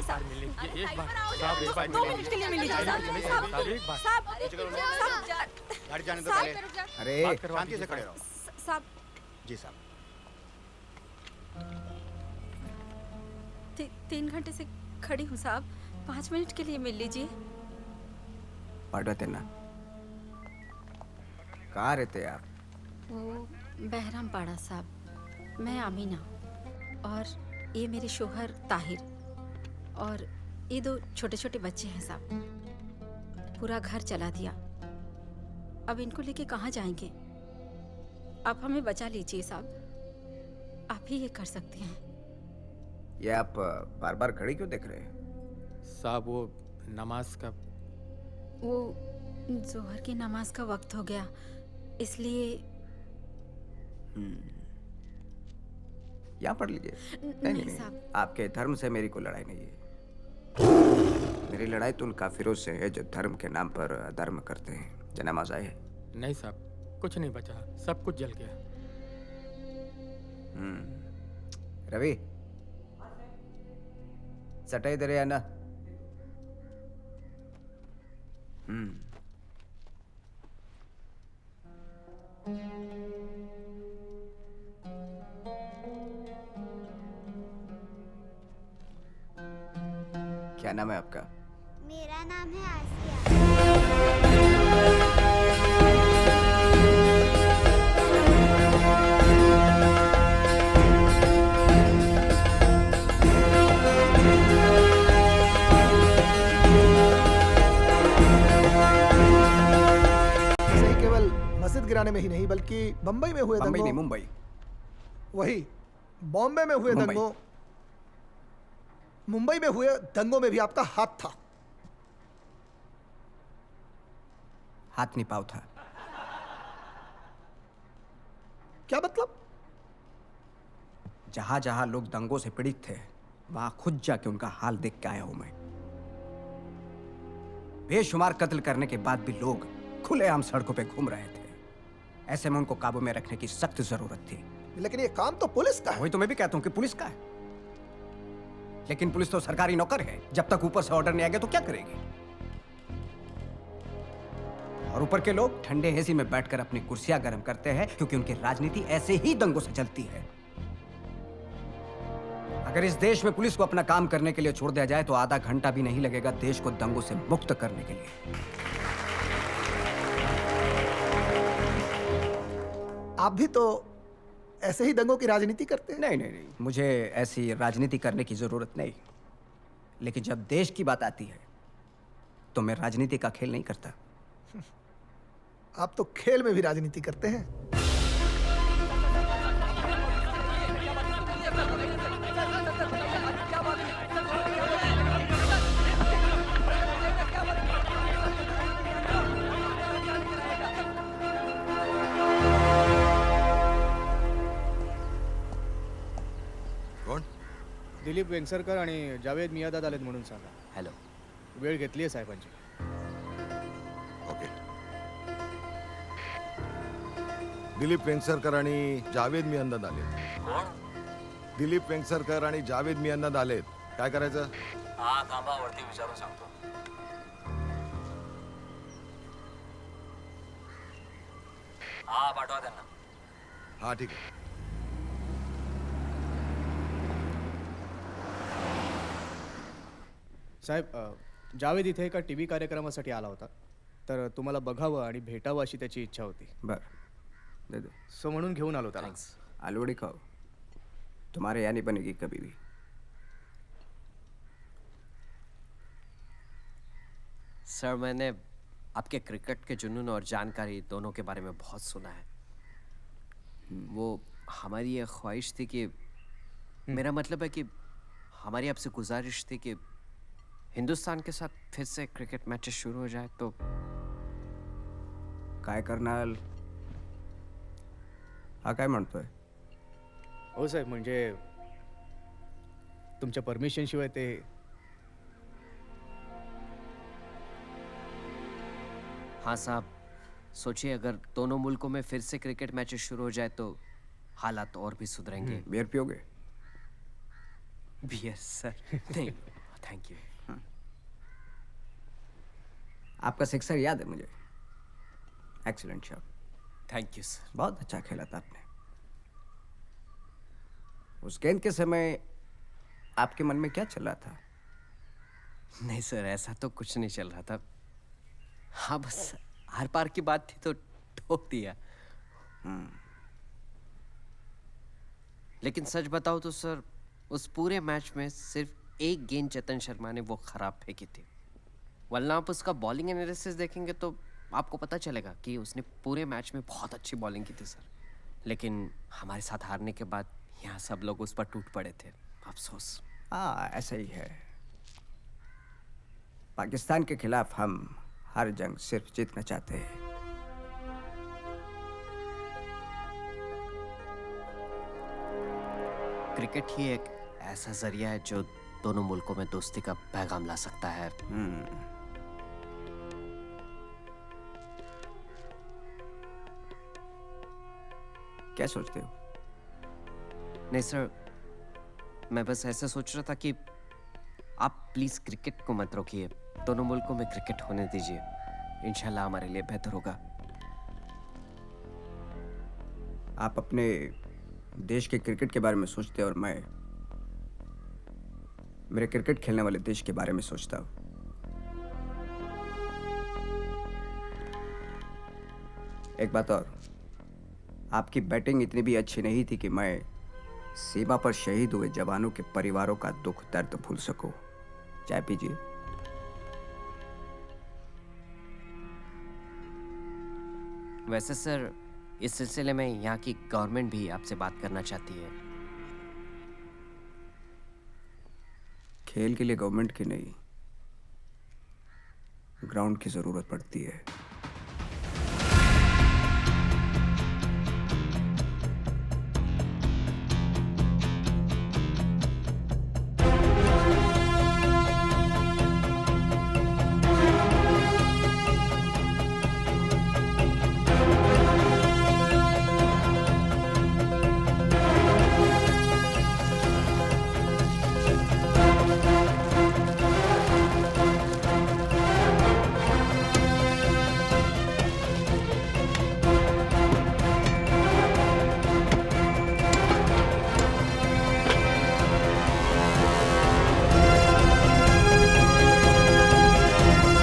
लीजिए साहब। एक बार साहब, एक बार 2 मिनट के लिए मिल लीजिए साहब। साहब, एक बार साहब, गाड़ी जाने दो साहब, पहले। अरे बात करवा शांति से दीजिए खड़े साहब। रहो। साहब, जी साहब। 3 घंटे से खड़ी हूँ साहब, 5 मिनट के लिए मिल लीजिए। पाडवा त्यांना कहाँ रहते आप? वो बहराम पाड़ा साहब, मैं आमीना और ये मेरे शोहर ताहिर और ये 2 छोटे छोटे बच्चे हैं साहब। पूरा घर चला दिया, अब इनको लेके कहाँ जाएंगे? आप हमें बचा लीजिए साहब, आप ही ये कर सकते हैं। ये आप बार बार घड़ी क्यों देख रहे हैं? साहब वो नमाज का वो जोहर की नमाज का वक्त हो गया, इसलिए। यहाँ पढ़ लीजिए। नहीं साहब, आपके धर्म से मेरी कोई लड़ाई नहीं है। मेरी लड़ाई तो उन काफिरों से है जो धर्म के नाम पर अधर्म करते हैं। जनामाज आए? नहीं साहब, कुछ नहीं बचा, सब कुछ जल गया। रवि, सटा इधर है ना? क्या नाम है आपका? मेरा नाम है आसिया। ऐसे ही केवल मस्जिद गिराने में ही नहीं बल्कि बम्बई में हुए बम्बई नहीं, दंगों, मुंबई। वही बॉम्बे में हुए मुंबई। दंगों, मुंबई में हुए दंगों में भी आपका हाथ था। हाथ नहीं पाव था। क्या मतलब? जहां जहां लोग दंगों से पीड़ित थे वहां खुद जाके उनका हाल देख के आया हूं मैं। बेशुमार कत्ल करने के बाद भी लोग खुलेआम सड़कों पे घूम रहे थे। ऐसे में उनको काबू में रखने की सख्त जरूरत थी। लेकिन ये काम तो पुलिस का है। वही तो मैं भी कहता हूं कि पुलिस का है, लेकिन पुलिस तो सरकारी नौकर है। जब तक ऊपर से ऑर्डर नहीं आएगा तो क्या करेगी? और ऊपर के लोग ठंडे एसी में बैठकर अपनी कुर्सियां गर्म करते हैं क्योंकि उनकी राजनीति ऐसे ही दंगों से चलती है। अगर इस देश में पुलिस को अपना काम करने के लिए छोड़ दिया जाए तो आधा घंटा भी नहीं लगेगा देश को दंगों से मुक्त करने के लिए। आप भी तो ऐसे ही दंगों की राजनीति करते हैं। नहीं नहीं नहीं, मुझे ऐसी राजनीति करने की जरूरत नहीं, लेकिन जब देश की बात आती है तो मैं राजनीति का खेल नहीं करता। आप तो खेल में भी राजनीति करते हैं। कोण? दिलीप वेंगसरकर आणि जावेद मियादाद आलेत म्हणून सांगा. हेलो. वेळ घेतली आहे साहेबांची. ओके. दिलीप वेंगसरकर आणि जावेद मियांदाद आलेत. दिलीप वेंगसरकर आणि जावेद मियांदाद आलेत. काय करायचं? हा थांबा, वरती विचारून सांगतो. हा पाठवा त्यांना. हा ठीक आहे. साहेब, जावेद इथे एका टीव्ही कार्यक्रमासाठी आला होता, तर तुम्हाला बघावं आणि भेटावं अशी त्याची इच्छा होती. बर, दे दो. सो म्हणून घेऊन आलो त्याला. थँक्स. आलू वड़ी खाओ, तुम्हारे यहाँ नहीं बनेगी कभी भी. सर, मैंने आपके क्रिकेट के जुनून और जानकारी दोनों के बारे में बहुत सुना है. वो हमारी ये ख्वाहिश थी कि, मेरा मतलब है कि हमारी आपसे गुजारिश थी कि हिंदुस्तान के साथ फिर से क्रिकेट मैचेस शुरू हो जाए तो. काय करणार? हा काय म्हणतोय? हो साहेब, म्हणजे तुमच्या परमिशन शिवाय ते. हाँ साहब, सोचिए अगर दोनों मुल्कों में फिर से क्रिकेट मैचेस शुरू हो जाए तो हालात और भी सुधरेंगे. बियर पियोगे? Beer sir? नहीं, थैंक यू। आपका सिक्सर याद है मुझे। Excellent shot. Thank you sir. बहुत अच्छा खेला था आपने। उस गेंद के समय आपके मन में क्या चल रहा था? नहीं सर, ऐसा तो कुछ नहीं चल रहा था। हाँ, बस आर पार की बात थी तो ठोक दिया। लेकिन सच बताओ तो सर, उस पूरे मैच में सिर्फ एक गेंद चेतन शर्मा ने वो खराब फेंकी थी, वरना आप उसका बॉलिंग एनालिसिस देखेंगे तो आपको पता चलेगा कि उसने पूरे मैच में बहुत अच्छी बॉलिंग की थी सर। लेकिन हमारे साथ हारने के बाद यहाँ सब लोग उस पर टूट पड़े थे। अफसोस। हाँ, ऐसा ही है। पाकिस्तान के खिलाफ हम हर जंग सिर्फ जीतना चाहते हैं। क्रिकेट ही एक ऐसा जरिया है जो दोनों मुल्कों में दोस्ती का पैगाम ला सकता है। क्या सोचते हो? नहीं सर, मैं बस ऐसा सोच रहा था कि आप प्लीज क्रिकेट को मत रोकिए, दोनों मुल्कों में क्रिकेट होने दीजिए। इंशाल्लाह हमारे लिए बेहतर होगा। आप अपने देश के क्रिकेट के बारे में सोचते हैं और मैं मेरे क्रिकेट खेलने वाले देश के बारे में सोचता हूँ। एक बात और, आपकी बैटिंग इतनी भी अच्छी नहीं थी कि मैं सीमा पर शहीद हुए जवानों के परिवारों का दुख दर्द भूल सकूं। चाय पीजिए। वैसे सर, इस सिलसिले में यहाँ की गवर्नमेंट भी आपसे बात करना चाहती है। खेल के लिए गवर्नमेंट की नहीं, ग्राउंड की जरूरत पड़ती है।